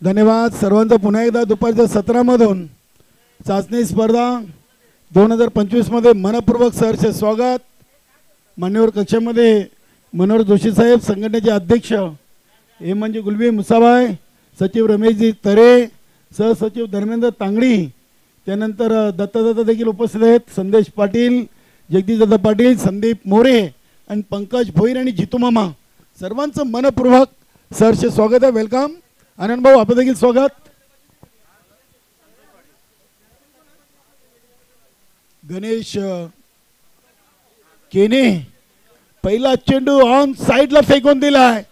धन्यवाद सर्वांचं. पुन्हा एकदा दुपारच्या सत्रामधून चाचणी स्पर्धा 2025 मध्ये मनपूर्वक सहर्ष स्वागत. मान्यवर कक्षामध्ये मनोहर जोशी साहेब, संघटनेचे अध्यक्ष हेमंजी गुलबी मुसाबाई, सचिव रमेशजी तरे, सहसचिव धर्मेंद्र तांगडी, त्यानंतर दत्ता देखील उपस्थित आहेत. संदेश पाटील, जगदीशदादा पाटील, संदीप मोरे आणि पंकज भोईर आणि जितू मामा, सर्वांचं मनपूर्वक सहर्ष स्वागत आहे. वेलकम. आनंद भाऊ, आपलं देखील स्वागत. गणेश केने पहिला चेंडू ऑन साइडला फेकून दिलाय,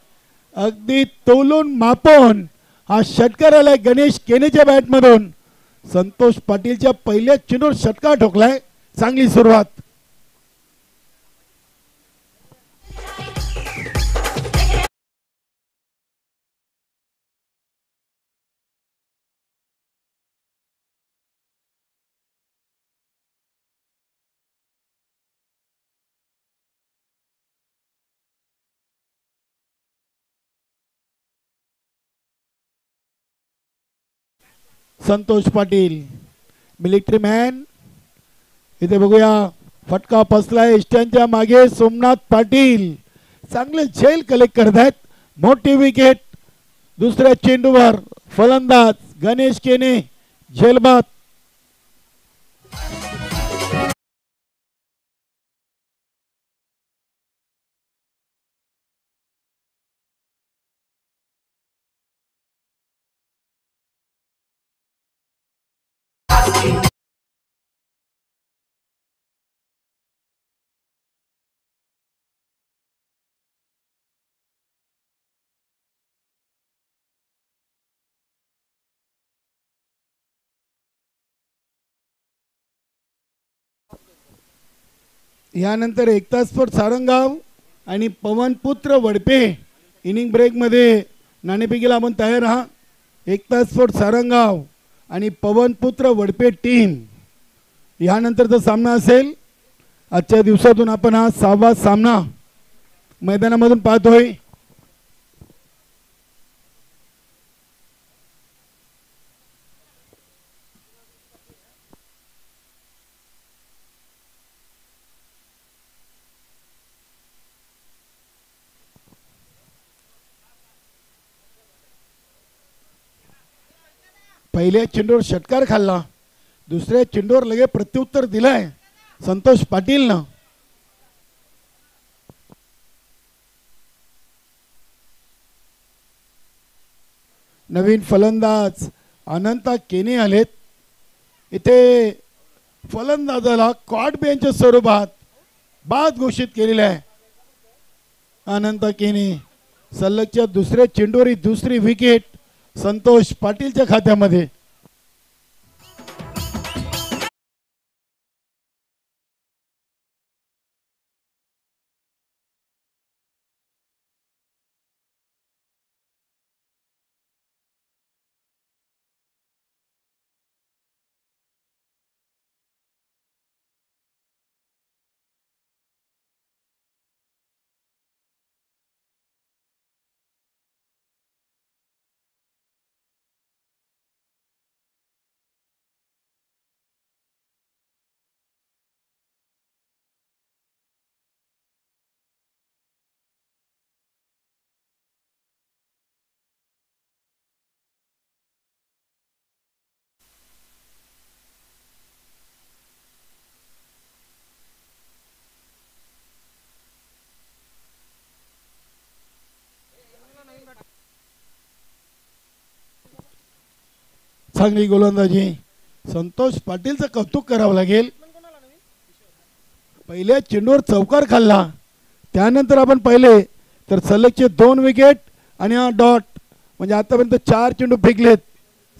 अगदी तोलून मापून हा षटकार आलाय गणेश केनेच्या बॅटमधून. संतोष पाटीलच्या पहिल्या चेंडूवर षटकार ठोकलाय. चांगली सुरुवात. संतोष पाटील मिलिटरी मॅन, इथे बघूया फटका फसलाय इष्टांच्या मागे. सोमनाथ पाटील चांगले झेल कलेक्ट करत आहेत. मोठी विकेट. दुसऱ्या चेंडूवर फलंदाज गणेश केने झेलबाद. यानंतर एकतासपूर सारंगाव आणि पवनपुत्र वडपे इनिंग ब्रेकमध्ये नाणेफेकीला आपण तयार राहा. एकतासपूर सारंगाव आणि पवनपुत्र वडपे टीम यानंतरचा सामना असेल. आजच्या दिवसातून आपण हा 6वा सामना मैदानामधून पाहतोय. पहिल्या चेंडूवर षटकार खाल्ला, दुसऱ्या चेंडूवर लगे प्रत्युत्तर दिलाय संतोष पाटीलनं. नवीन फलंदाज अनंता केने आलेत. इथे फलंदाजाला कॉट बेंचच्या स्वरूपात बाद घोषित केलेला आहे. अनंता केने सलगच्या दुसऱ्या चेंडूवर दुसरी विकेट संतोष पाटीलच्या खात्यामध्ये. चांगली गोलंदाजी. संतोष पाटीलचं कौतुक करावं लागेल. पहिल्या चेंडूवर चौकार खाल्ला, त्यानंतर आपण पाहिले तर सलगचे 2 विकेट आणि हा डॉट, म्हणजे आतापर्यंत 4 चेंडू फेकलेत,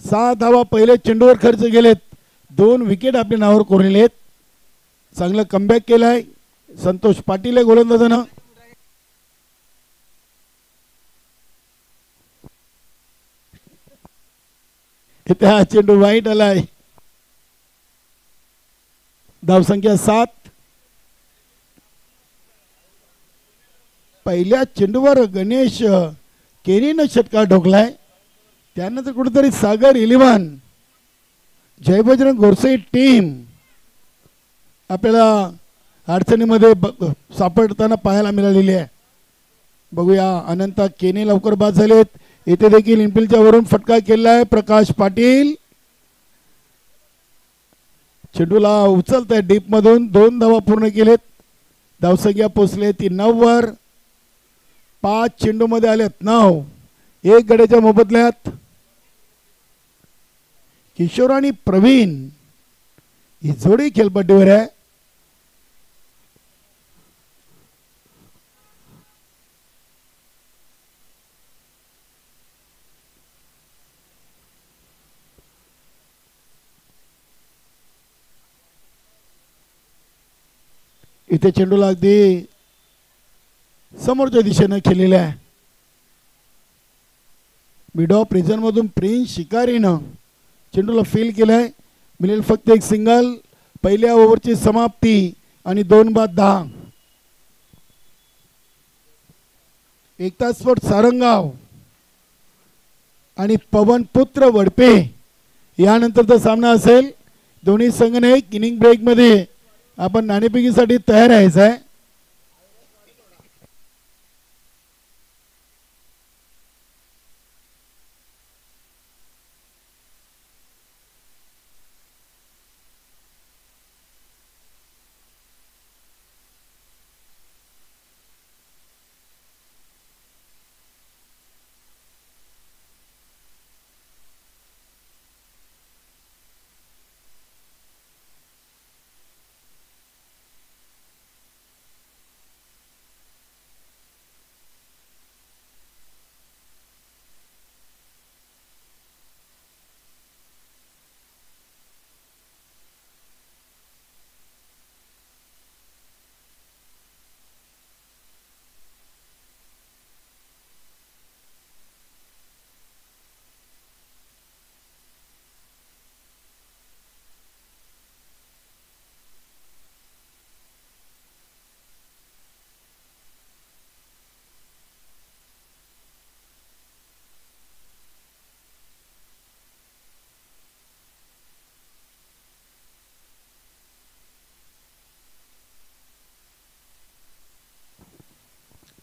6 धावा पहिल्या चेंडूवर खर्च गेलेत, 2 विकेट आपल्या नावावर कोरलेले आहेत. चांगलं कमबॅक केलाय संतोष पाटील गोलंदाजानं. इथे हा चेंडू वाईट आलाय. धावसंख्या 7. पहिल्या चेंडूवर गणेश केनीनं षटकार ठोकलाय, त्यानंतर कुठेतरी सागर 11 जय बजरंग गोरसे टीम आपल्याला अडचणीमध्ये सापडताना पाहायला मिळालेली आहे. बघूया अनंता केने लवकर बाद झालेत. इथे देखील इनफिल्डच्या वरून फटका केला आहे प्रकाश पाटील. चेंडूला उचलत आहे डीप मधून. 2 धावा पूर्ण केलेत. धावसंख्या पोचले ती 9 वर. 5 चेंडू मध्ये आलेत 9. 1 गड्याच्या मोबदल्यात किशोर आणि प्रवीण ही जोडी खेळपट्टीवर आहे. इथे चेंडूला अगदी समोरच्या दिशेनं खेळलेला आहे. मिड ऑफ रिजन मधून प्रिन्स शिकारीनं चेंडूला फील केलाय. मिळेल फक्त एक सिंगल. पहिल्या ओव्हरची समाप्ती आणि 2 बाद 10. एकता स्पोर्ट सारंगाव आणि पवन पुत्र वडपे यानंतरचा सामना असेल. दोन्ही संघाने इनिंग ब्रेक मध्ये आपण नाणेफेकीसाठी तयार राहायचं आहे.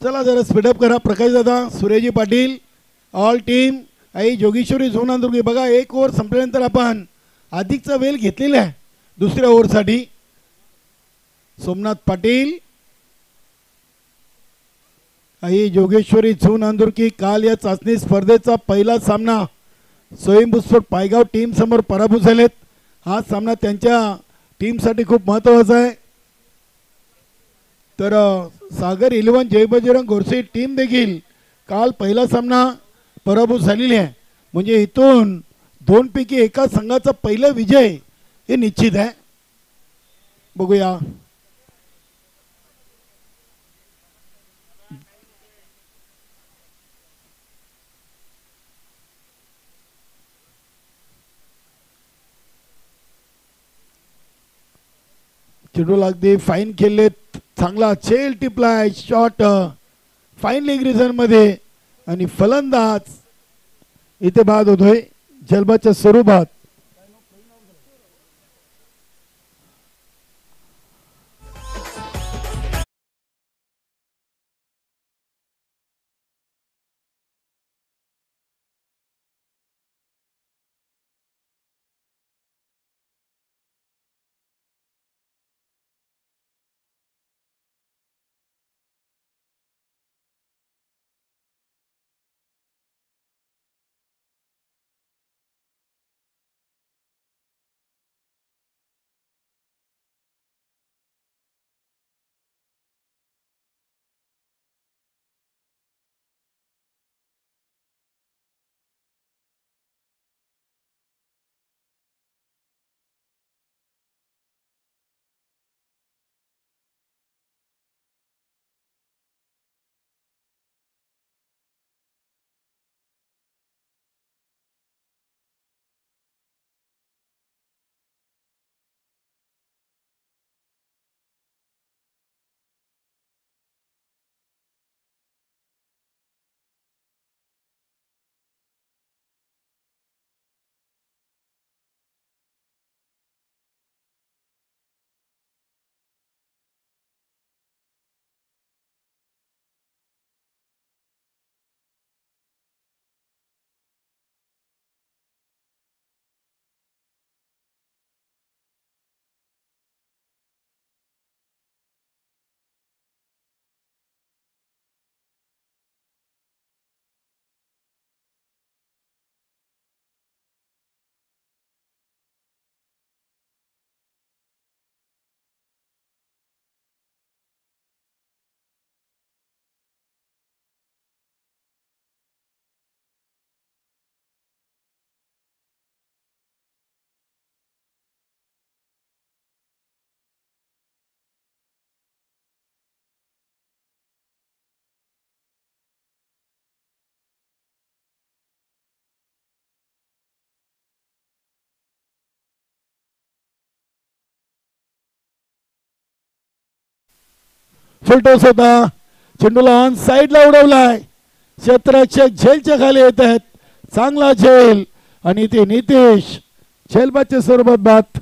चला जरा स्पीडअप करा. प्रकाश दादा, सूर्यजी पाटील, ऑल टीम, आई जोगेश्वरी झोन अंदुर्गी. बघा 1 ओव्हर संपल्यानंतर आपण अधिकचा वेळ घेतलेला आहे दुसऱ्या ओव्हरसाठी. सोमनाथ पाटील, आई जोगेश्वरी झोन अंदुर्गी. काल या चाचणी स्पर्धेचा पहिला सामना स्वयंभू स्पोर्ट पायगाव टीम समोर पराभूत झालेत. हा सामना त्यांच्या टीमसाठी खूप महत्त्वाचा आहे. तर सागर 11 जय बजरंग गोरसे टीम देखील काल पहिला सामना पराभूत झालेली आहे. म्हणजे इथून 2 पैकी एका संघाचा पहिला विजय हे निश्चित आहे. बघूया चेंडूला अगदी फाईन खेळलेत. चांगला चेल टिपलाय. शॉट फाईन लेग रिझन मध्ये आणि फलंदाज इथे बाद होतोय जलबाच्या स्वरूपात. फुलटॉस होता, चेंडूला ऑन साईडला उडवलाय, क्षेत्ररक्षक झेलच्या खाली येत आहेत, चांगला झेल आणि ते नितेश झेलबादच्या स्वरूपात बाद.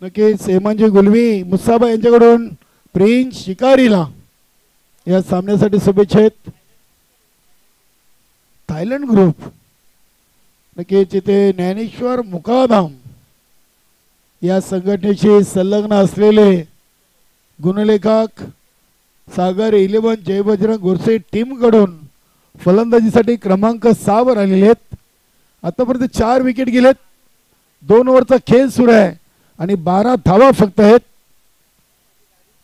नक्कीच हेमंजी गुलवी मुसाबा यांच्याकडून प्रिन्स शिकारीला या सामन्यासाठी शुभेच्छा आहेत. थायलंड ग्रुप नक्कीच इथे ज्ञानेश्वर मुकादम या संघटनेशी संलग्न असलेले गुणलेखक सागर 11 जय बजरंग गोरसे टीम कडून फलंदाजीसाठी क्रमांक 6 वर आलेले आहेत. आतापर्यंत 4 विकेट गेलेत, 2 ओव्हरचा खेळ सुरू आहे आणि 12 धावा फक्त आहेत.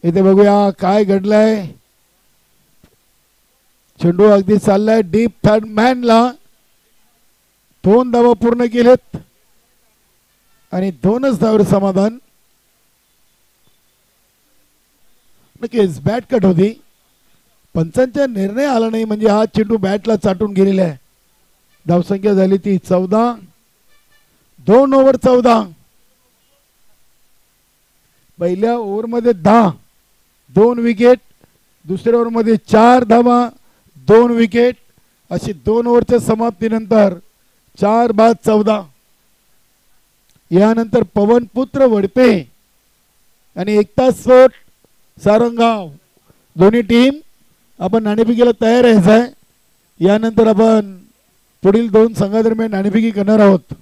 इथे बघूया काय घडलंय. चेंडू अगदी चाललाय डीप थर्ड मॅनला, 2 धावा पूर्ण केलेत आणि 2च धावांवर समाधान. नक्कीच बॅट कट होती, पंचांचा निर्णय आला नाही म्हणजे हा चेंडू बॅटला चाटून गेलेला आहे. धावसंख्या झाली ती 14, 2 ओव्हर 14. पहिल्या ओव्हरमध्ये 10, 2 विकेट, दुसऱ्या ओव्हरमध्ये 4 धावा, 2 विकेट, अशी 2 ओव्हरच्या समाप्तीनंतर 4 बाद 14. यानंतर पवनपुत्र वडपे आणि एकतास सोट सारंगाव दोन्ही टीम आपण नाणेफेकीला तयार आहे. यानंतर आपण पुढील 2 संघादरम्यान नाणेफेकी करणार आहोत.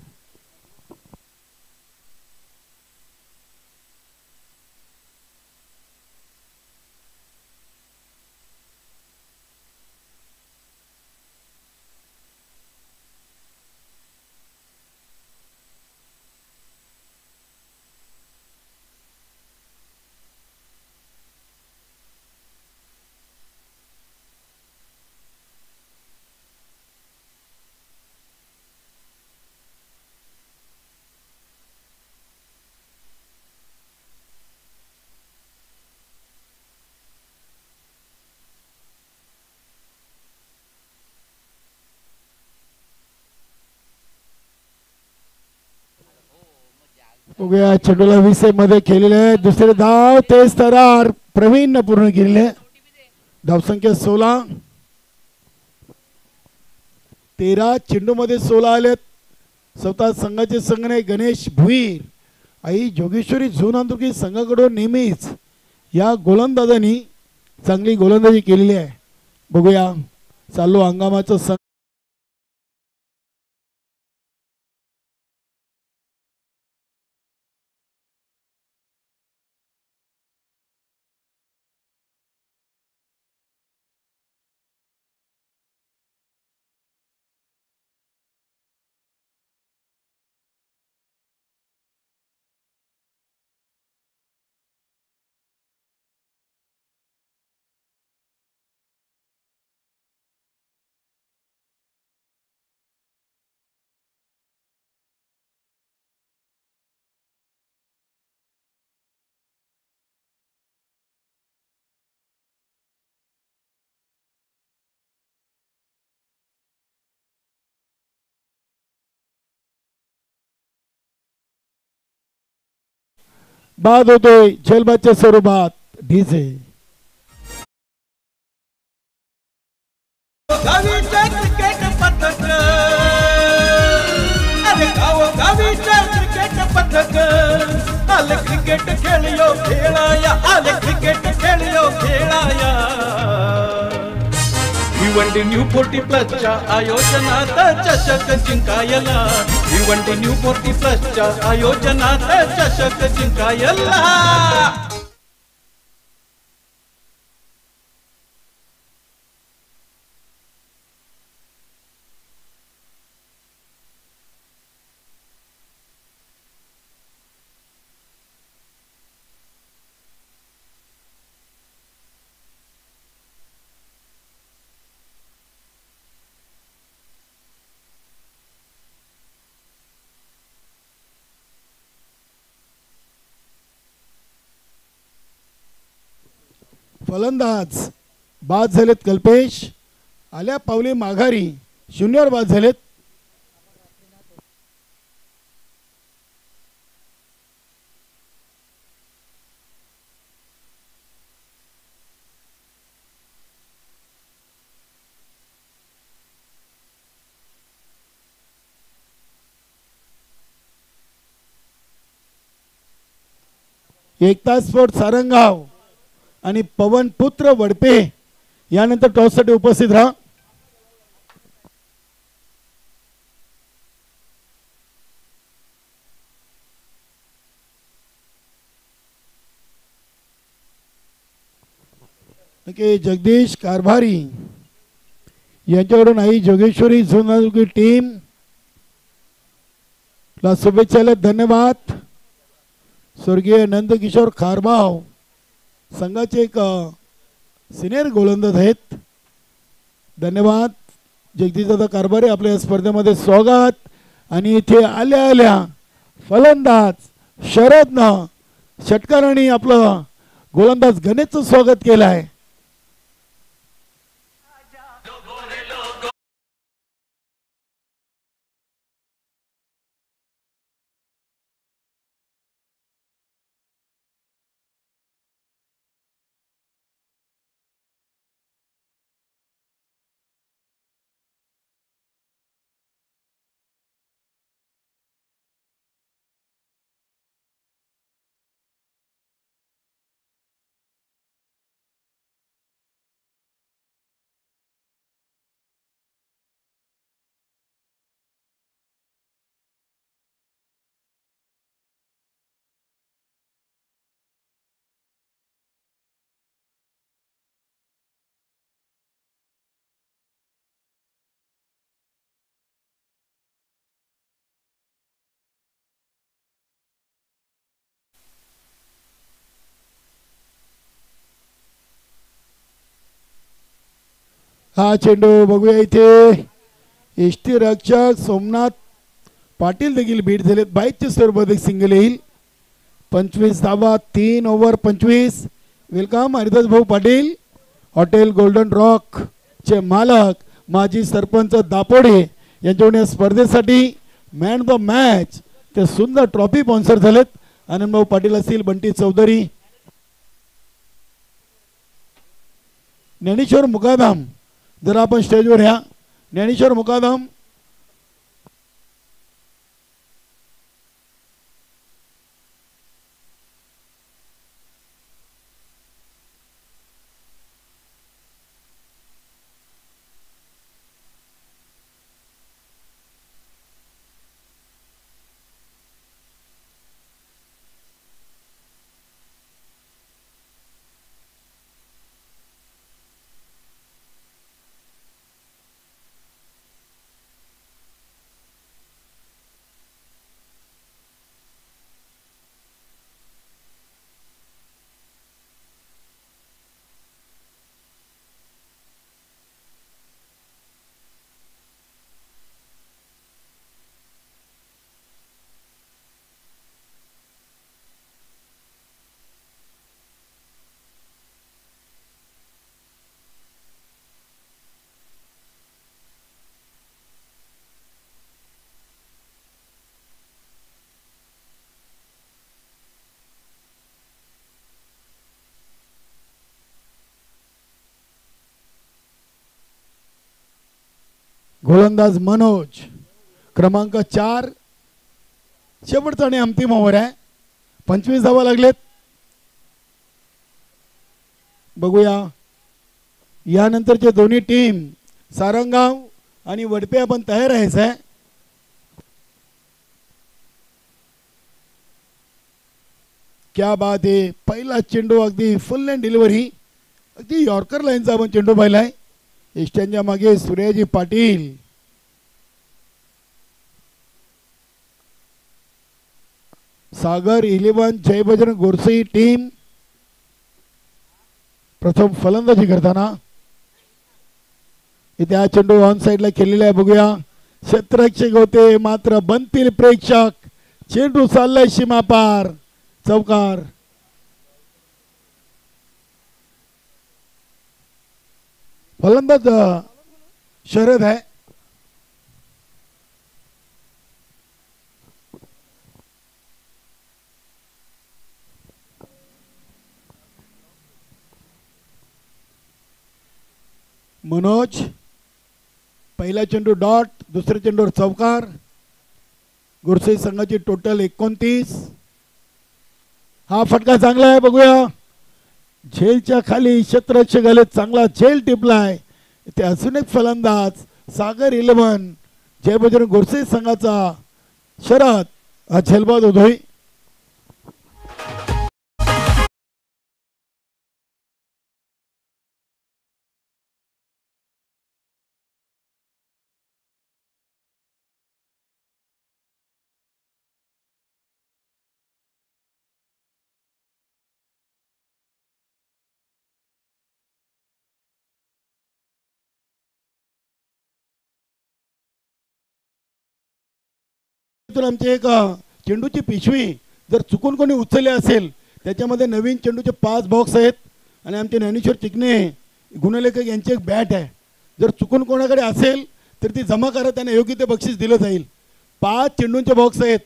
बघूया चेंडूला 20 मध्ये खेळलेले आहे. दुसरे धाव तेज तरार प्रवीण पूर्ण केलेले. धावसंख्या 16, 13 चेंडू मध्ये 16 आलेत. स्वतः संघाचे संघनायक गणेश भुईर आई जोगेश्वरी झुनांदुर्गी संघाकडून नेहमीच या गोलंदाजांनी चांगली गोलंदाजी केलेली आहे. बघूया चालू हंगामाचं संघ बाद होतोय झेलबादच्या स्वरूपात. डीजे क्रिकेट पथक, अरे गावीच्या क्रिकेट पथक आले, क्रिकेट खेळियो खेळाया, आले क्रिकेट खेळियो खेळाया. भिवंडी न्यू 40+ आयोजनात चषक जिंकायला, भिवंडी न्यू 40+ आयोजनात चषक जिंकायला. फलंदाज बाद झालेत कल्पेश, आल्या पावली माघारी 0वर बाद झालेत. एकता स्पोर्ट सारंगाव आणि पवन पुत्र वडपे यानंतर टॉससाठी उपस्थित राहा. जगदीश कारभारी यांच्याकडून आई जोगेश्वरी झुंजारुकी टीम ला शुभेच्छा, धन्यवाद. स्वर्गीय नंदकिशोर खारबाव संघाचे एक सिनियर गोलंदाज आहेत, धन्यवाद. जगदीशदादा कारभारी आपल्या या स्पर्धेमध्ये स्वागत. आणि इथे आल्या आल्या फलंदाज शरदनं षटकाराने आपलं गोलंदाज गणेशचं स्वागत केलं आहे. हा चेंडू बघूया, इथे एसटी रक्षक सोमनाथ पाटील देखील बीट झालेत. 22 स्वरूपात एक सिंगल येईल. 25 धावा 3 ओव्हर 25. वेलकम हरिदास भाऊ पाटील, हॉटेल गोल्डन रॉक चे मालक, माजी सरपंच दापोडे यांच्याकडून या स्पर्धेसाठी मॅन ऑफ द मॅच ते सुंदर ट्रॉफी स्पॉन्सर झालेत. आनंद भाऊ पाटील असतील, बंटी चौधरी, ज्ञानेश्वर मुकादम, जरा आपण स्टेजवर या. ज्ञानेश्वर मुकादम, गोलंदाज मनोज क्रमांक 4, शेवटचा आणि अंतिम ओव्हर आहे. 25 धावा लागलेत. बघूया यानंतरचे दोन्ही टीम सारंगाव आणि वडपे आपण तयार राहायचं आहे. क्या बात आहे. पहिला चेंडू अगदी फुल अँड डिलिव्हरी, अगदी यॉर्कर लाईनचा आपण चेंडू पाहिलाय. इष्टांच्या मागे सूर्याजी पाटील. सागर 11 जय बजरंग गोरसे टीम प्रथम फलंदाजी करताना. इथे हा चेंडू ऑन साइडला खेळलेला आहे. बघूया क्षेत्ररक्षक होते मात्र बनतील प्रेक्षक. चेंडू चाललाय सीमापार. चौकार. फलंदाज शरद आहे. मनोज. पहिला चेंडू डॉट, दुसऱ्या चेंडूवर चौकार. गुरसे संघाची टोटल 29. हा फटका चांगला आहे. बघूया झेलच्या खाली क्षेत्ररक्षक आले. चांगला झेल टिपलाय. इथे अजून एक फलंदाज सागर 11 जय बजरंग गोरसे संघाचा शरद हा झेलबाद होतोय. आमचे एक चेंडूची पिशवी जर चुकून कोणी उचलले असेल त्याच्यामध्ये नवीन चेंडूचे 5 बॉक्स आहेत आणि आमचे ज्ञानेश्वर चिकणे गुणलेखक यांची एक बॅट आहे. जर चुकून कोणाकडे असेल तर ती जमा करा, त्यांना योग्य ते बक्षीस दिलं जाईल. 5 चेंडूंचे बॉक्स आहेत.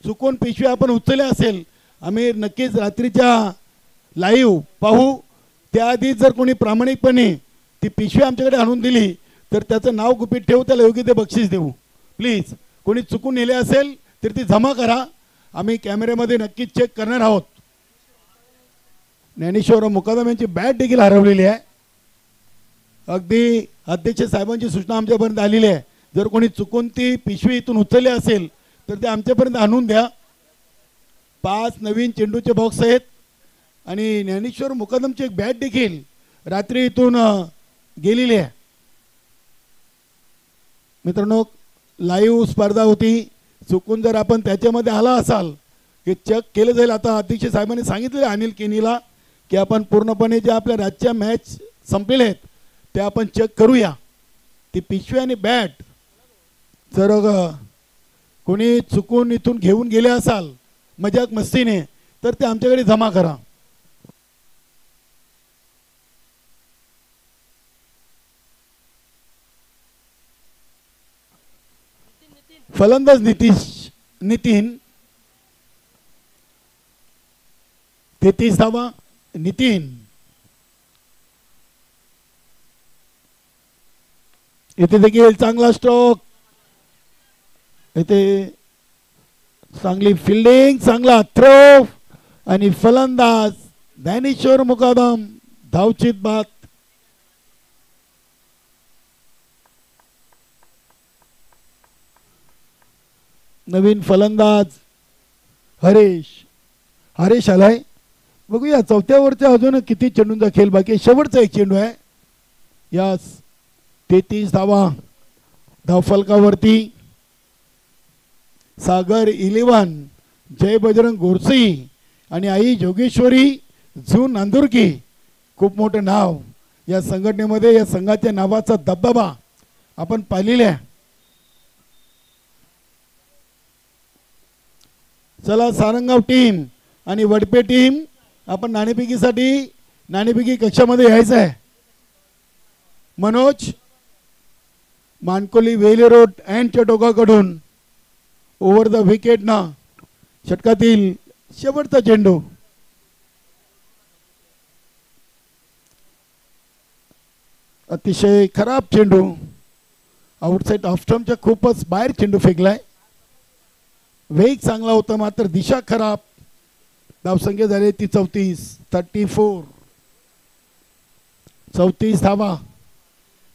चुकून पिशवी आपण उचलले असेल आम्ही नक्कीच रात्रीच्या लाईव्ह पाहू. त्याआधी जर कोणी प्रामाणिकपणे ती पिशवी आमच्याकडे आणून दिली तर त्याचं नाव गुपित ठेवू, त्याला योग्य ते बक्षीस देऊ. प्लीज कोणी चुकून नेले असेल तर ती जमा करा. आम्ही कॅमेऱ्यामध्ये नक्कीच चेक करणार आहोत. ज्ञानेश्वर मुकादम यांची बॅट देखील हरवलेली आहे. अगदी अध्यक्ष साहेबांची सूचना आमच्यापर्यंत आलेली आहे. जर कोणी चुकून ती पिशवी इथून उचलली असेल तर ते आमच्यापर्यंत आणून द्या. 5 नवीन चेंडूचे बॉक्स आहेत आणि ज्ञानेश्वर मुकादमची एक बॅट देखील रात्री इथून गेलेली आहे. मित्रांनो लाईव्ह स्पर्धा होती. चुकून जर आपण त्याच्यामध्ये आला असाल हे चेक केलं जाईल. आता अध्यक्ष साहेबांनी सांगितले अनिल केनीला की आपण पूर्णपणे ज्या आपल्या राजच्या मॅच संपलेल्या आहेत त्या आपण चेक करूया. ती पिशवी आणि बॅट जर कोणी चुकून इथून घेऊन गेले असाल मजाक मस्तीने तर ते आमच्याकडे जमा करा. फलंदाज नितीन 33 धावा. नितीन इथे देखील चांगला स्ट्रोक. इथे चांगली फिल्डिंग, चांगला थ्रो आणि फलंदाज ज्ञानेश्वर मुकादम धावचित बाद. नवीन फलंदाज हरेश आलाय. बघूया चौथ्यावरच्या अजून किती चेंडूंचा खेळ बाकी. शेवटचा एक चेंडू आहे. यास 33 धावा. धावफलकावरती सागर 11 जय बजरंग गोरसे आणि आई जोगेश्वरी झू नांदुरकी. खूप मोठं नाव या संघटनेमध्ये. या संघाच्या नावाचा दबदबा आपण पाहिलेला आहे. चला सारंगाव टीम आणि वडपे टीम आपण नाणेफेकी कक्षामध्ये यायचं आहे. मनोज मानकोली वेले रोड अँडच्या टोकाकडून ओव्हर द विकेट ना षटकातील शेवटचा चेंडू. अतिशय खराब चेंडू. आउटसाइड ऑफ स्टंपच्या खूपच बाहेर चेंडू फेकलाय. वेग चांगला होता मात्र दिशा खराब. धावसंख्या झाली ती 34 धावा.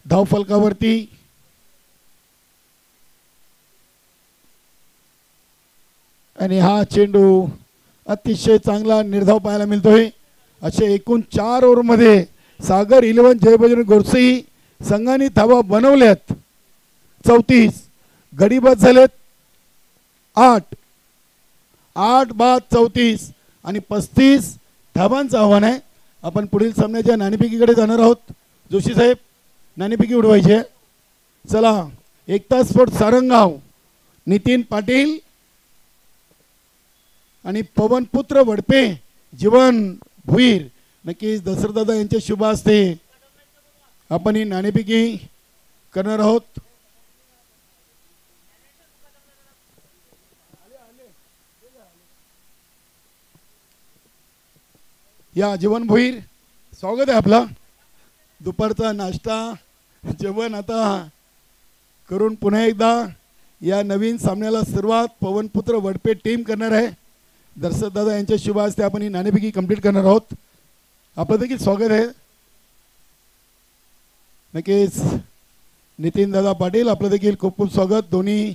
धावफलकावरती आणि हा चेंडू अतिशय चांगला निर्धाव पाहायला मिळतोय. असे एकूण 4 ओव्हरमध्ये सागर 11 जय बजरंग गोरसे संघाने धावा बनवल्यात 34. गडी बाद झालेत 8 बाद 34 आणि 35 धावांचं आव्हान आहे. आपण पुढील सामन्याच्या नाणेफेकीकडे जाणार आहोत. जोशी साहेब नाणेफेकी उडवायचे. चला एकता स्पोर्ट सारंगाव नितीन पाटील आणि पवनपुत्र वडपे जीवन भुईर नक्कीच दशरथदादा यांच्या शुभ हस्ते आपण ही नाणेफेकी करणार आहोत. या जीवन भोईर स्वागत आहे आपला. दुपारचा नाश्ता जेवण आता करून पुन्हा एकदा या नवीन सामन्याला सुरुवात पवनपुत्र वडपे टीम करणार आहे. दर्शकदादा यांच्या शुभ हस्ते आपण ही नाणेफेकी कंप्लीट करणार आहोत. आपलं देखील स्वागत आहे. नक्कीच नितीन दादा पाटील आपलं देखील खूप खूप स्वागत. दोन्ही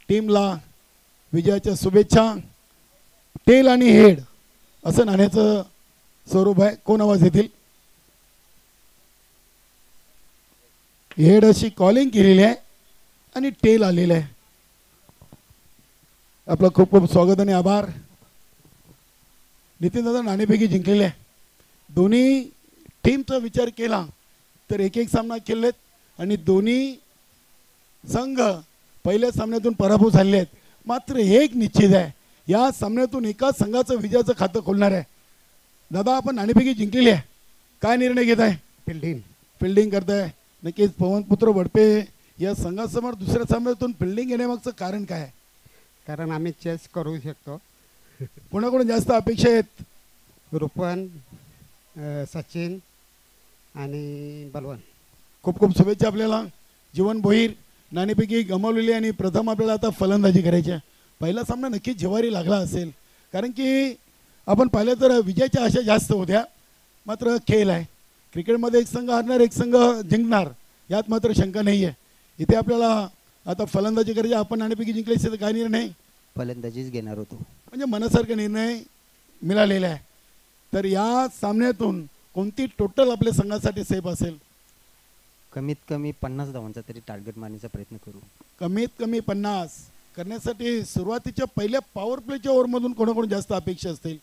टीमला विजयाच्या शुभेच्छा. टेल आणि हेड असं नाण्याचं स्वरूप आहे. कोण आवाज येतील? हेड अशी कॉलिंग केलेली आहे आणि टेल आलेलं आहे. आपलं खूप खूप स्वागत आणि आभार. नितीन दादा नाणेफेकी जिंकलेले आहे. दोन्ही टीमचा विचार केला तर एक सामना खेळलेत आणि दोन्ही संघ पहिल्या सामन्यातून पराभूत झालेले आहेत. मात्र एक निश्चित आहे, या सामन्यातून एका संघाचं विजयाचं खातं खोलणार आहे. दादा आपण नाणेफेकी जिंकलेली आहे, काय निर्णय घेत आहे? फिल्डिंग करताय. नक्कीच पवनपुत्र वडपे या संघासमोर दुसऱ्या सामन्यातून फिल्डिंग घेण्यामागचं कारण काय आहे? कारण आम्ही चेस करू शकतो. कोणाकडून जास्त अपेक्षा आहेत? रुपन, सचिन आणि बलवान. खूप खूप शुभेच्छा आपल्याला. जीवन भोईर नाणेफेकी गमावलेली आणि प्रथम आपल्याला आता फलंदाजी करायची आहे. पहिला सामना नक्कीच जिव्हारी लागला असेल, कारण की आपण पाहिलं तर विजयाच्या आशा जास्त होत्या. मात्र खेळ आहे, क्रिकेटमध्ये एक संघ हरणार एक संघ जिंकणार यात मात्र शंका नाही आहे. इथे आपल्याला आता फलंदाजी करायची. आपण नाणेफेकी जिंकली असेल तर काय निर्णय? फलंदाजीच घेणार होतो. म्हणजे मनासारखा निर्णय मिळालेला आहे. तर या सामन्यातून कोणती टोटल आपल्या संघासाठी सेफ असेल? कमीत कमी 50 धावांचा तरी टार्गेट मारण्याचा प्रयत्न करू. कमीत कमी 50 करण्यासाठी सुरुवातीच्या पहिल्या पॉवर प्लेच्या ओव्हरमधून कोणाकडून जास्त अपेक्षा असतील?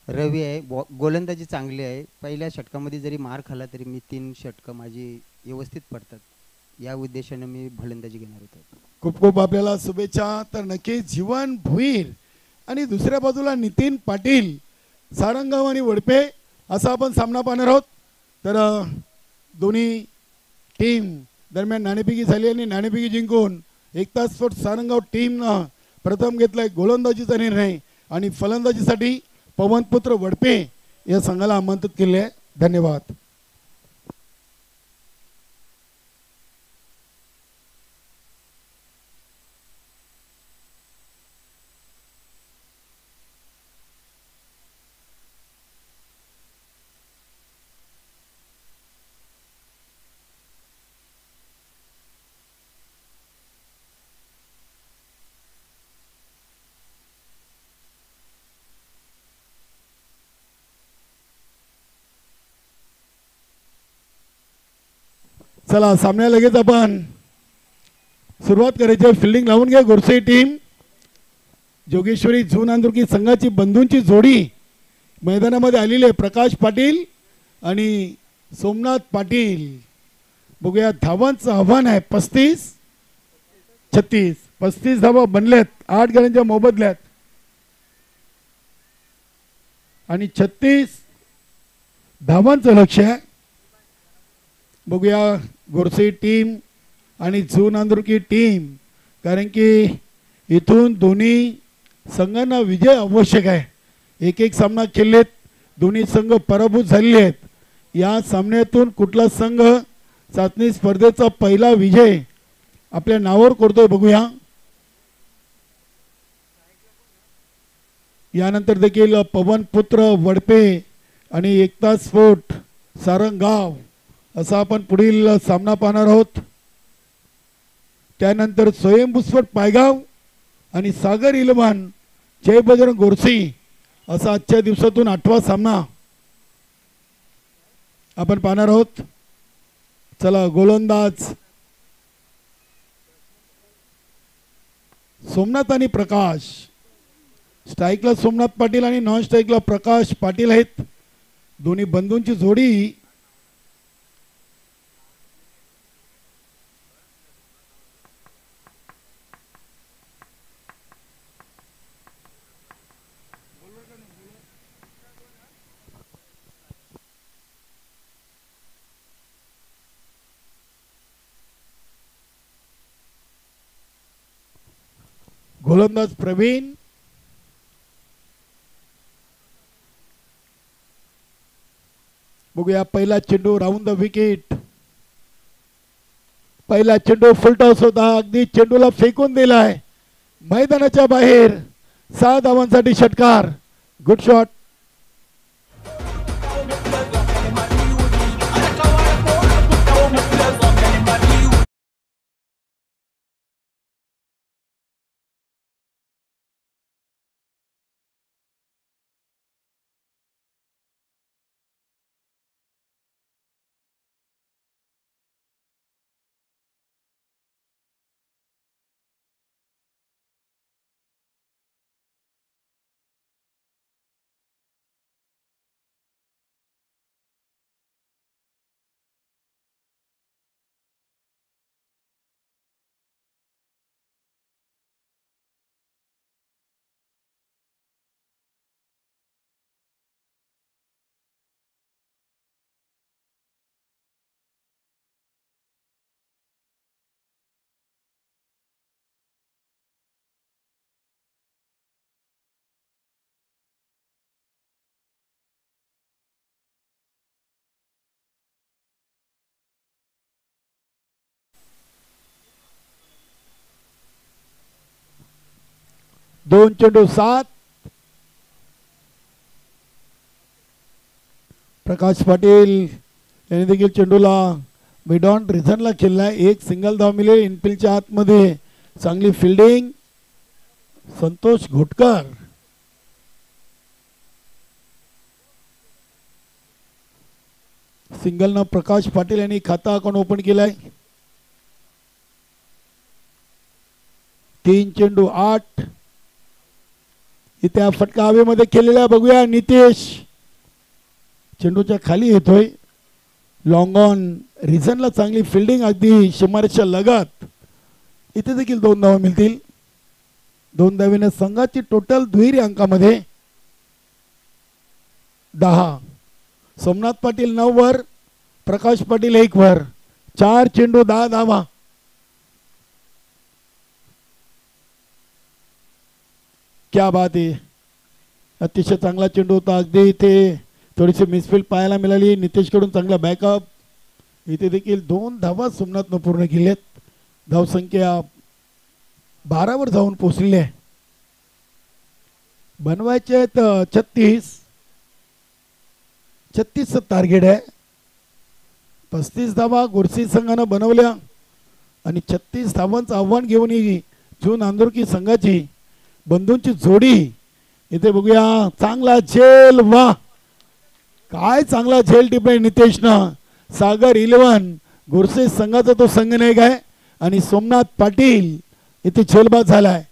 रवी आहे, गोलंदाजी चांगली आहे. पहिल्या षटकामध्ये जरी मार खाला तरी मी 3 षटकं माझी व्यवस्थित पडतात. या उद्देशाने मी फलंदाजी घेणार होतो. खूप खूप आपल्याला शुभेच्छा. तर नक्कीच जीवन भुईर आणि दुसऱ्या बाजूला नितीन पाटील सारंगाव आणि वडपे असा आपण सामना पाहणार आहोत. तर दोन्ही टीम दरम्यान नाणेफेकी झाली आणि नाणेफेकी जिंकून एकता स्पोर्ट सारंगाव टीमनं प्रथम घेतलाय गोलंदाजीचा निर्णय आणि फलंदाजीसाठी पवनपुत्र वडपे या संघाला आमंत्रित केले आहे. धन्यवाद. चला सामन्या लगेच आपण सुरुवात करायची. फिल्डिंग लावून घ्या गोरसे टीम. जोगेश्वरी झू नांदुर्की संघाची बंधूंची जोडी मैदानामध्ये आलेली आहे. प्रकाश पाटील आणि सोमनाथ पाटील. बघूया धावांचं आव्हान आहे 35-36. 35 धावा बनल्यात 8 गड्यांच्या मोबदल्यात आणि 36 धावांचं लक्ष आहे. बघूया गोरसे टीम आणि झू नांदुर्की टीम, कारण की इथून दोन्ही संघांना विजय आवश्यक आहे. एक सामना खेळलेत, दोन्ही संघ पराभूत झालेले आहेत. या सामन्यातून कुठला संघ चाचणी स्पर्धेचा पहिला विजय आपल्या नावावर करतोय बघूया. यानंतर देखील पवनपुत्र वडपे आणि एकता स्पोर्ट सारंगाव असा आपण पुढील सामना पाहणार आहोत. त्यानंतर स्वयंभूस्फोट पायगाव आणि सागर इलवान जय बजरंग गोरसी असा आजच्या दिवसातून 8वा सामना आपण पाहणार आहोत. चला, गोलंदाज सोमनाथ आणि प्रकाश. स्ट्राईकला सोमनाथ पाटील आणि नॉन स्ट्राईकला प्रकाश पाटील आहेत. दोन्ही बंधूंची जोडी गोलंदाज प्रवीण, बघूया पहिला चेंडू राऊंड द विकेट. पहिला चेंडू फुलटॉस होता, अगदी चेंडूला फेकून दिलाय मैदानाच्या बाहेर. 6 धावांसाठी षटकार. Good shot. दोन चेंडू 7. प्रकाश पाटील यांनी देखील चेंडूला मिड ऑन रिझनला खेळलाय. एक सिंगल धाव मिळेल. इनफिल्डच्या आतमध्ये चांगली फिल्डिंग संतोष घोटकर. सिंगलनं प्रकाश पाटील यांनी खाता अकाउंट ओपन केलाय. 3 चेंडू 8. इथे फटका हवेमध्ये केलेला बघूया. नितेश चेंडूच्या खाली येतोय. लॉंग ऑन रिझनला चांगली फिल्डिंग अगदी शिमारेच्या लगत. इथे देखील 2 धावा मिळतील. 2 धावेने संघाची टोटल दुहेरी अंकामध्ये 10. सोमनाथ पाटील 9 वर, प्रकाश पाटील 1 वर. 4 चेंडू 10 धावा. क्या बात आहे. अतिशय चांगला चेंडू होता. अगदी इथे थोडीशी मिसफील्ड पाहायला मिळाली. नितेशकडून चांगला बॅकअप. इथे देखील 2 धावा सोमनाथनं पूर्ण केल्यात. धावसंख्या 12 वर जाऊन पोहोचली आहे. बनवायचे आहेत 36 टार्गेट आहे. 35 धावा गोरसी संघानं बनवल्या आणि 36 धावांचं आव्हान घेऊन ही जून आंदोरकी संघाची बंधूंची जोडी. इथे बघूया चांगला झेल. वा, काय चांगला झेल टिपलाय नितेशनं. सागर इलेव्हन गोरसे संघाचा तो संघनायक आहे आणि सोमनाथ पाटील इथे झेलबाद झालाय.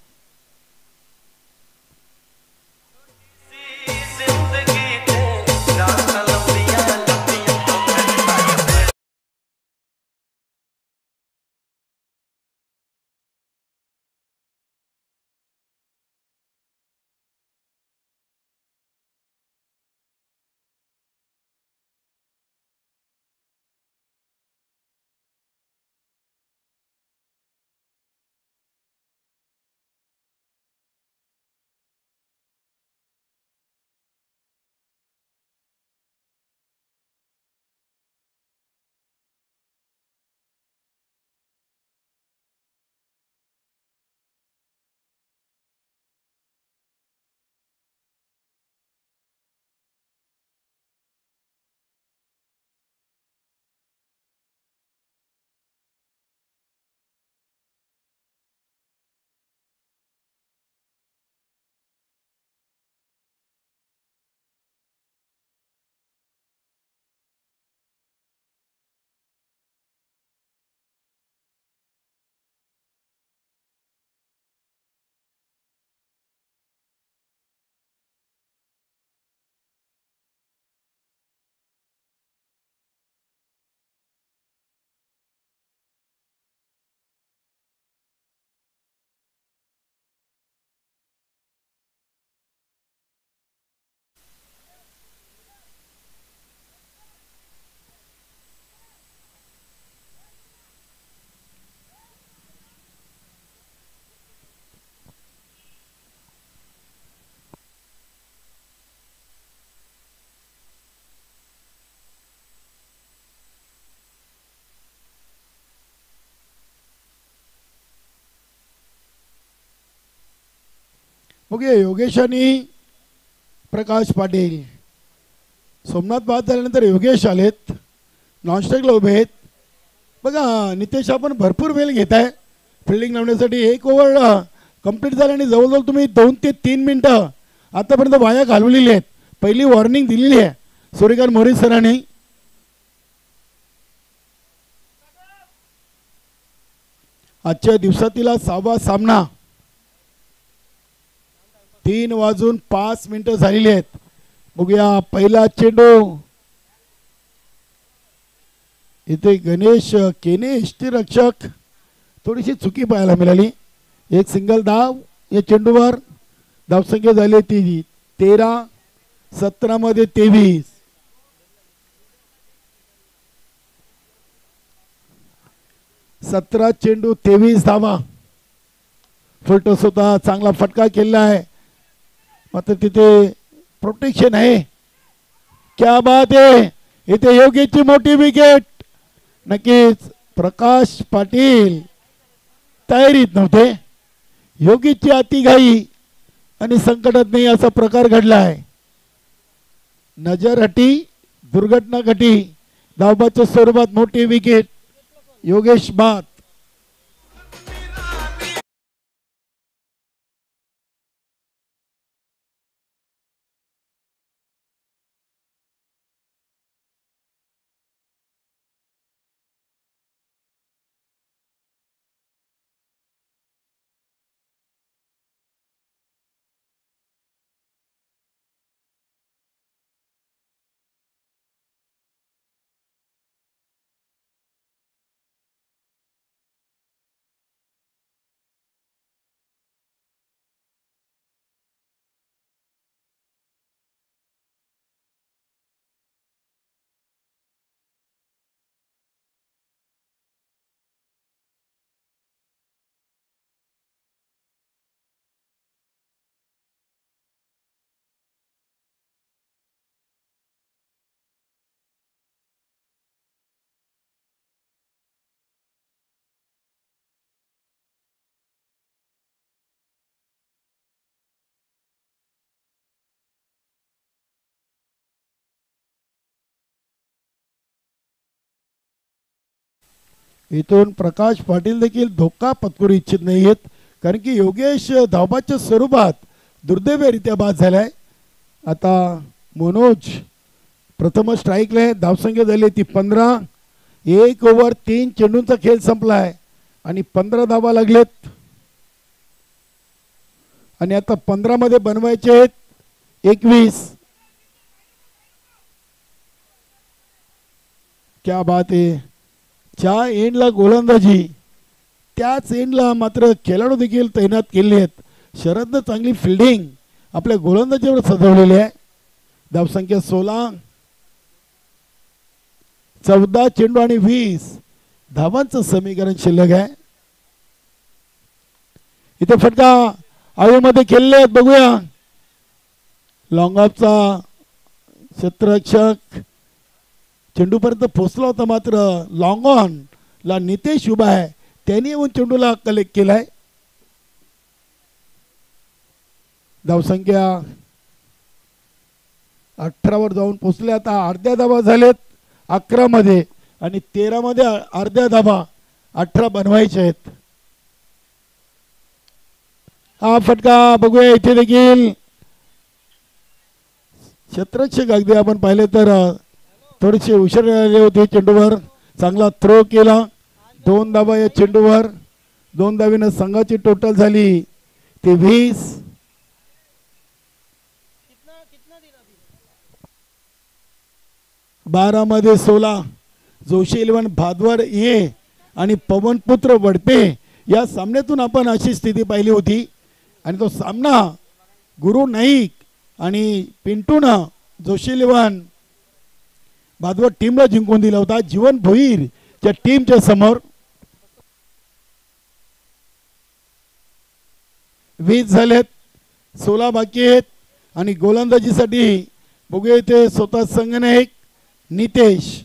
बघूया योगेश आणि प्रकाश पाटील. सोमनाथ बाद झाल्यानंतर योगेश आलेत, नॉनस्ट्राईकला उभे आहेत. बघा नितेश आपण भरपूर वेळ घेत आहे फिल्डिंग लावण्यासाठी. एक ओव्हर कंप्लीट झालं आणि जवळजवळ तुम्ही 2 ते 3 मिनटं आतापर्यंत वाया घालवलेली आहेत. पहिली वॉर्निंग दिलेली आहे सूर्यकांत मोरे सरांनी. आजच्या दिवसातील 6वा सामना 3:05 झालेली आहेत. बघूया पहिला चेंडू. इथे गणेश केने यष्टीरक्षक थोडीशी चुकी पाहायला मिळाली. एक सिंगल धाव या चेंडूवर. धावसंख्या झाली ती 13, 17 मध्ये 23. सतरा चेंडू 23 धावा. फुलटॉस होता, चांगला फटका केला आहे, मात्र तिथे प्रोटेक्शन आहे. क्या बात आहे. इथे योगेशची मोठी विकेट. नक्कीच प्रकाश पाटील तयारीत नव्हते. योगेशची अतिघाई आणि संकटात नाही असा प्रकार घडला आहे. नजर हटी, दुर्घटना घटी. धावबाच्या स्वरूपात मोठी विकेट. योगेश बाद. इथून प्रकाश पाटील देखील धोका पत्करू इच्छित नाही आहेत, कारण की योगेश धावबाच्या स्वरूपात दुर्दैवरित्या बाद झालाय. आता मनोज प्रथम स्ट्राईकला आहे. धावसंख्या झाली ती 15. 1 ओव्हर 3 चेंडूंचा खेळ संपलाय आणि 15 धावा लागलेत. आणि आता 15 मध्ये बनवायचे आहेत 21. क्या बात आहे. ज्या एंडला गोलंदाजी त्याच एंडला मात्र खेळाडू देखील तैनात केले आहेत. शरदनं चांगली फिल्डिंग आपल्या गोलंदाजीवर सजवलेली आहे. धावसंख्या 16. 14 चेंडू आणि 20 धावांचं समीकरण शिल्लक आहे. इथे फटका हवेमध्ये खेळले आहेत. बघूया लॉंग ऑफचा क्षेत्ररक्षक चेंडूपर्यंत पोहोचला होता, मात्र लॉंग ऑन ला नितेश उभा आहे, त्यांनी येऊन चेंडूला कलेक्ट केलाय. धावसंख्या 18 वर जाऊन पोहोचले. आता अर्ध्या धावा झालेत 11 मध्ये आणि 13 मध्ये अर्ध्या धावा 18 बनवायचे आहेत. हा फटका बघूया. इथे देखील क्षेत्ररक्षक अगदी आपण पाहिले तर थोडेसे हुशार आले होते. चेंडूवर चांगला थ्रो केला. 2 धावा या चेंडूवर. 2 धावीनं संघाची टोटल झाली ती 20. बारा मध्ये 16. जोशी 11 भादवर ये आणि पवनपुत्र वडपे या सामन्यातून आपण अशी स्थिती पाहिली होती. आणि तो सामना गुरु नाईक आणि पिंटूनं जोशी 11 भादवर टीमला जिंकून दिला होता जीवन भोईर च्या टीमच्या समोर. 20 झालेत, 16 बाकी आहेत. आणि गोलंदाजीसाठी बघूया इथे स्वतः संघनायक नितेश.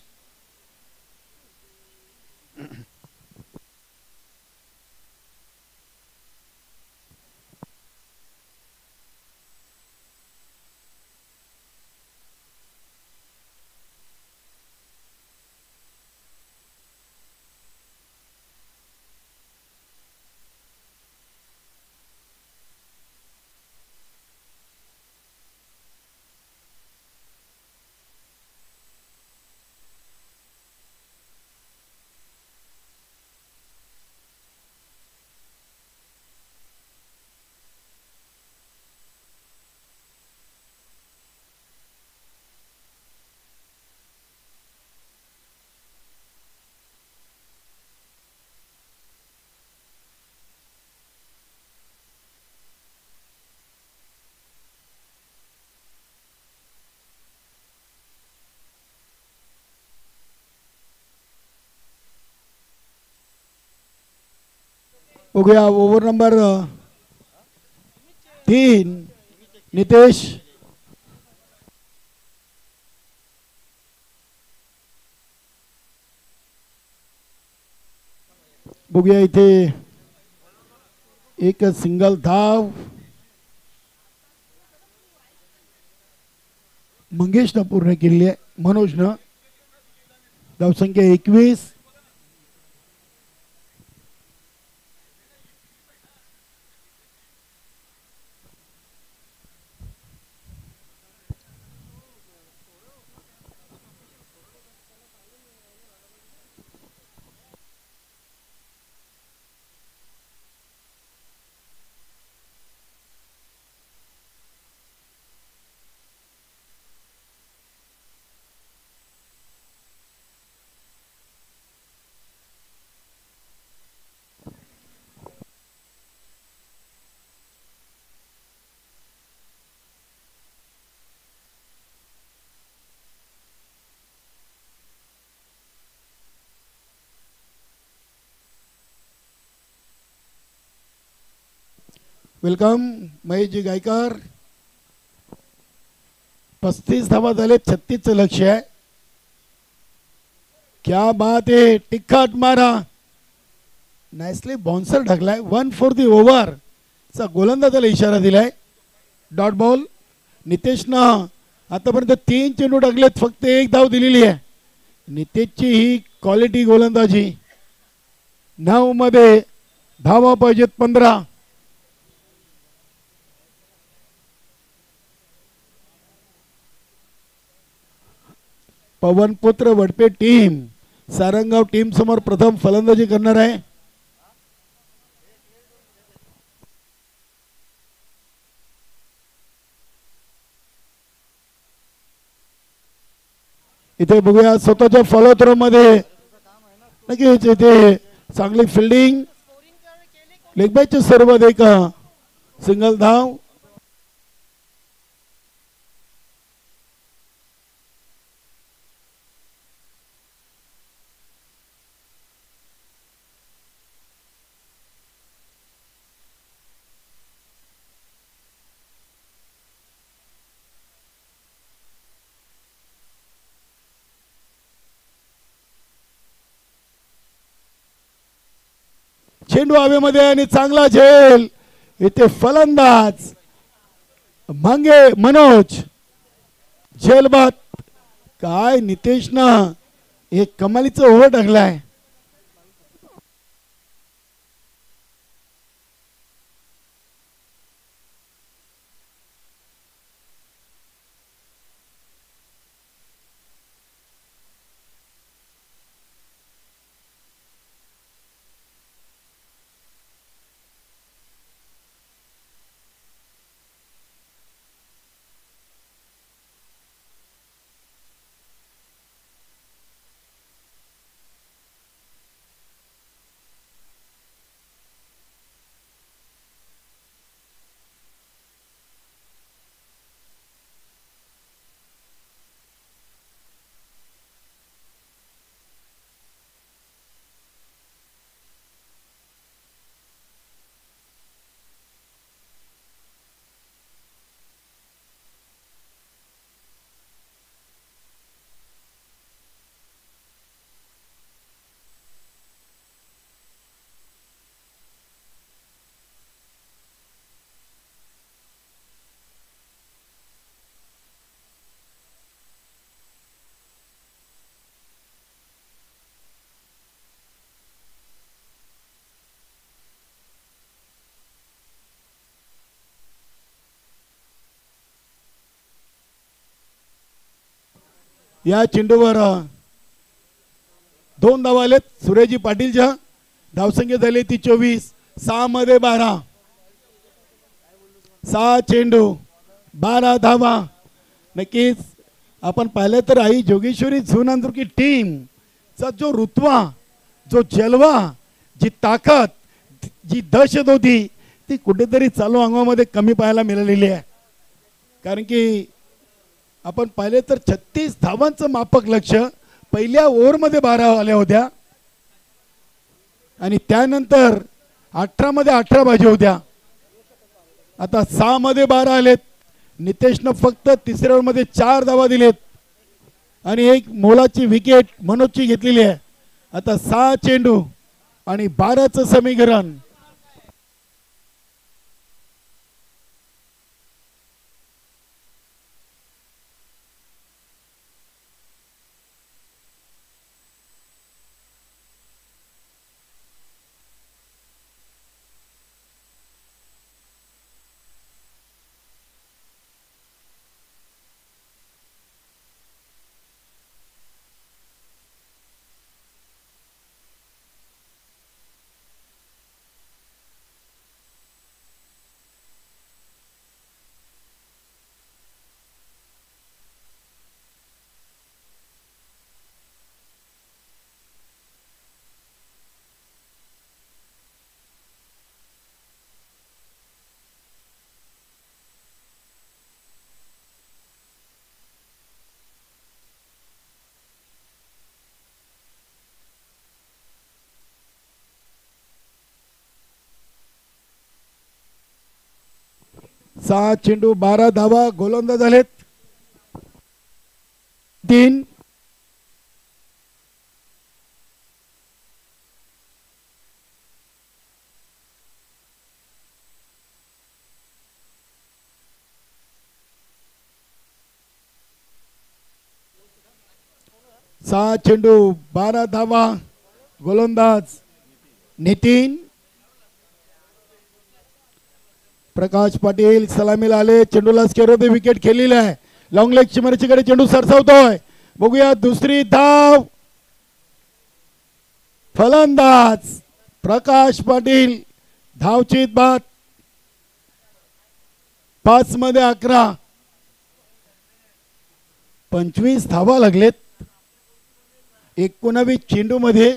बघूया ओव्हर नंबर 3 नितेश. बघूया इथे एक सिंगल धाव मंगेशनं पूर्ण केली आहे. मनोजनं धावसंख्या 21. वेलकम महेशजी गायकर. 35 धावा झाले. 36चं लक्ष आहे. क्या बात आहे. टिक्काट मारा. नाईसली बाउन्सर ढकलाय. 1 फॉर दी ओव्हर चा गोलंदाजाला इशारा दिलाय. Dot ball. नितेशनं आतापर्यंत 3 चेंडू टाकलेत. फक्त 1 धाव दिलेली आहे. नितेशची ही क्वालिटी गोलंदाजी. 9 मध्ये धावा पाहिजेत 15. पवनपुत्र वडपे टीम सारंगाव टीम समोर प्रथम फलंदाजी करणार आहे. इथे बघूया स्वतःच्या फॉलो थ्रो मध्ये नक्कीच इथे चांगली फिल्डिंग. लेग बॅकच्या सर्वात एक सिंगल धाव. चेंडू हवेमध्ये आणि चांगला झेल. इथे फलंदाज मांगे मनोज झेलबाद. काय नितेशनं एक कमालीचं ओव्हर टाकलाय. या चेंडूवर 2 धावा आलेत सुरेशजी पाटीलच्या. धावसंख्या झाली ती 24. 6 मध्ये 12. 6 चेंडू 12 धावा. नक्कीच आपण पाहिलं तर आई जोगेश्वरी झुनांदूर की टीम चा जो रुतवा, जो जलवा, जी ताकद, जी दहशत होती ती कुठेतरी चालू अंगामध्ये कमी पाहायला मिळालेली आहे. कारण की आपण पाहिले तर 36 धावांचं मापक लक्ष. पहिल्या ओव्हरमध्ये 12 आल्या होत्या आणि त्यानंतर 18 मध्ये 18 बाजी होत्या, आता 6 मध्ये 12 आलेत. नितेशनं फक्त तिसऱ्या ओव्हरमध्ये 4 धावा दिलेत आणि एक मोलाची विकेट मनोजची घेतलेली आहे. आता 6 चेंडू आणि 12चं समीकरण. सहा चेंडू 12 धावा गोलंदाज झालेत. 3 6 चेंडू 12 धावा गोलंदाज नितीन. प्रकाश पाटील सलामीला आले, चेंडूला स्केअरमध्ये विकेट खेळलेली आहे. लॉंग लेग चिमरचीकडे चेंडू सरसावतोय. बघूया दुसरी धाव. फलंदाज प्रकाश पाटील. धावचीत बाद. 5 मध्ये 11. 25 धावा लागलेत 19 चेंडू मध्ये.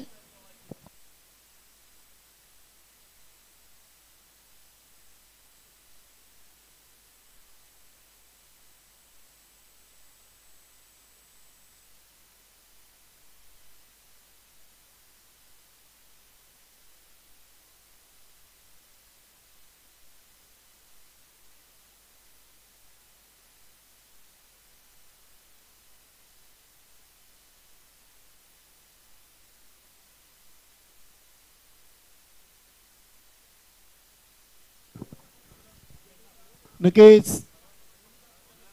नक्कीच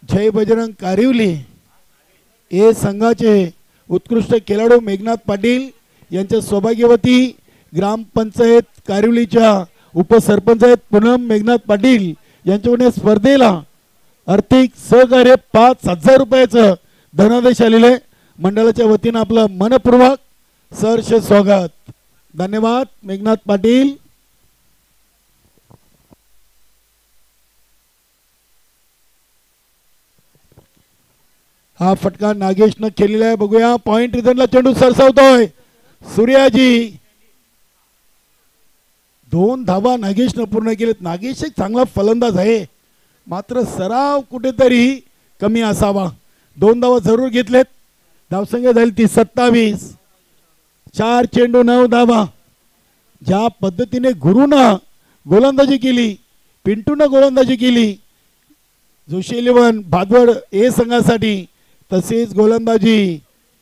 जय बजरंग कारिवली हे संघाचे उत्कृष्ट खेळाडू मेघनाथ पाटील यांच्या सौभाग्यवती ग्रामपंचायत कारिवलीच्या उपसरपंच आहेत पूनम मेघनाथ पाटील यांच्याकडून स्पर्धेला आर्थिक सहकार्य 5,000 रुपयाचं धनादेश आलेले मंडळाच्या वतीनं आपलं मनपूर्वक सहर्ष स्वागत. धन्यवाद मेघनाथ पाटील. हा फटका नागेशनं केलेला आहे. बघूया पॉइंट रिझनला चेंडू सरसावतोय सूर्याजी. 2 धावा नागेशनं पूर्ण केलेत. नागेश एक चांगला फलंदाज आहे, मात्र सराव कुठेतरी कमी असावा. 2 धावा जरूर घेतलेत. धावसंख्या झाली ती 27. 4 चेंडू 9 धावा. ज्या पद्धतीने गुरुनं गोलंदाजी केली, पिंटूनं गोलंदाजी केली जोशी 11 भादवड ए संघासाठी, तसेच गोलंदाजी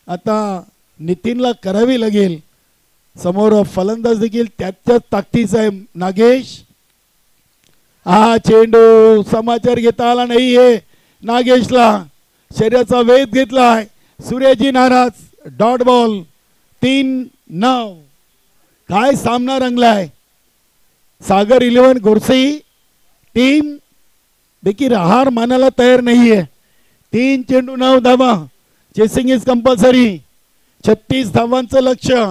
आता नितीनला करावी लागेल. समोर फलंदाज देखील त्याच्याच ताकदीचा आहे नागेश. हा चेंडू समाचार घेता आला नाहीये नागेशला. शरीराचा वेध घेतलाय. सूर्याजी नाराज. Dot ball. 3-9. काय सामना रंगलाय. सागर 11 गोरसई टीम देखील हार मानायला तयार नाहीये. 3 चेंडू 9 धावा. Chasing is compulsory. 36 धावांचं लक्ष्य.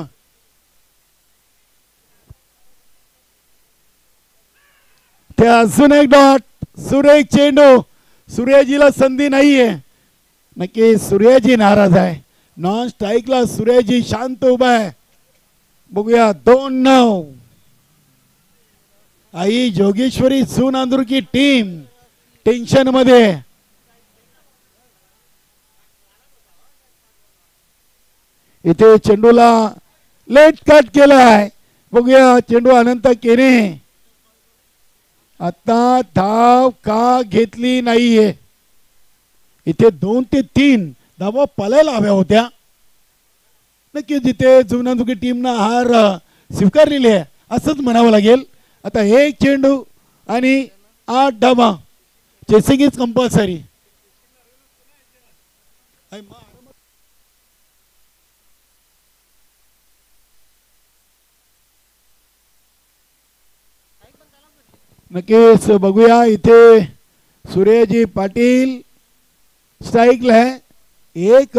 ते अजून एक डॉट. सुरेख चेंडू. सूर्याजीला संधी नाहीये. नक्की सूर्याजी नाराज आहे. नॉन स्ट्राईकला सूर्याजी शांत उभा आहे. बघूया 2-9. आई जोगेश्वरी सुनांदूर की टीम टेन्शन मध्ये. इथे चेंडूला लेट कट केलाय. बघूया चेंडू अनंत केने आता धाव का घेतली नाहीये. इथे 2 ते 3 धावा पळायला हव्या होत्या. नक्की जिथे जुनाजुकी टीमनं हार स्वीकारलेली आहे असंच म्हणावं लागेल. आता 1 चेंडू आणि 8 धावा. Chasing is compulsory. नक्कीच बघूया इथे सूर्यजी पाटील स्ट्राईकला आहे. एक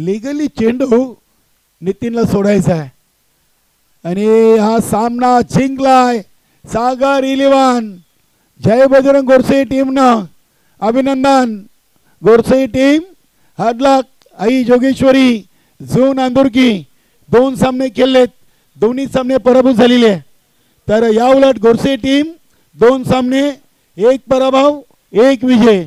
लिगली चेंडू नितीनला सोडायचा आहे आणि हा सामना जिंकलाय सागर 11. जय बजरंग गोरसे टीमनं अभिनंदन. गोरसे टीम हार्ड लक. आई जोगेश्वरी झोन अंदुरकी 2 सामने खेळलेत. दोन्ही सामने पराभूत झालेले आहे. तर या उलट गोरसे टीम 2 सामने 1 पराभव 1 विजय.